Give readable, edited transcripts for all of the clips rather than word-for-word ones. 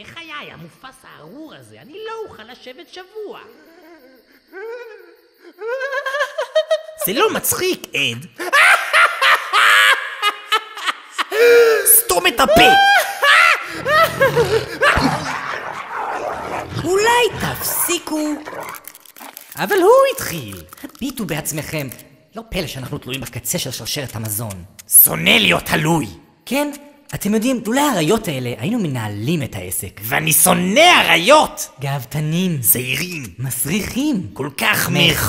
בחיי, המופס הארור הזה, אני לא אוכל לשבת שבוע. זה לא מצחיק, עד. סתום את הפה! אולי תפסיקו. אבל הוא התחיל. הביטו בעצמכם. לא פלא שאנחנו תלויים בקצה של שרשרת המזון. שונא להיות תלוי. כן, אתם יודעים, לולא האריות האלה היינו מנהלים את העסק. ואני שונא אריות! גאוותנים, זהירים, מסריחים, כל כך מכוערים.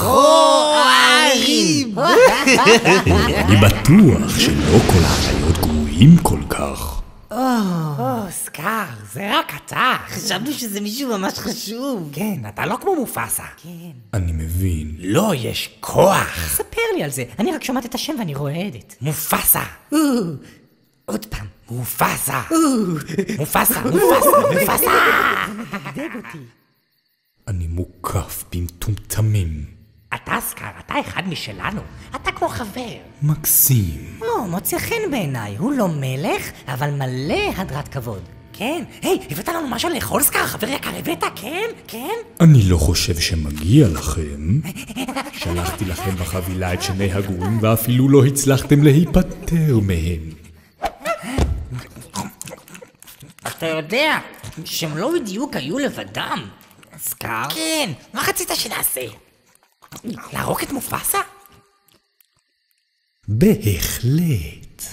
אני בטוח שלא כל האריות גרועים כל כך. סקאר, זה רק אתה. חשבנו שזה מישהו ממש חשוב. כן, אתה לא כמו מופסה. כן. אני מבין. לא, יש כוח. ספר לי על זה. אני רק שומעת את השם ואני רועדת. מופסה. עוד פעם. מופסה. מופסה, מופסה. מדגדג אותי. אני מוקף במטומטמים. אתה סקאר, אתה אחד משלנו. אתה כמו חבר. מקסים. מוצא חן בעיניי. הוא לא מלך, אבל מלא הדרת כבוד. כן. היי, הבאת לנו משהו לאכול סקאר? חבר יקר, הבאת? כן? כן? אני לא חושב שמגיע לכם. שלחתי לכם בחבילה את שני הגרועים ואפילו לא הצלחתם להיפטר מהם. אתה יודע שהם לא בדיוק היו לבדם. סקאר? כן. מה רצית שנעשה? להרוג את מופסה? בהחלט.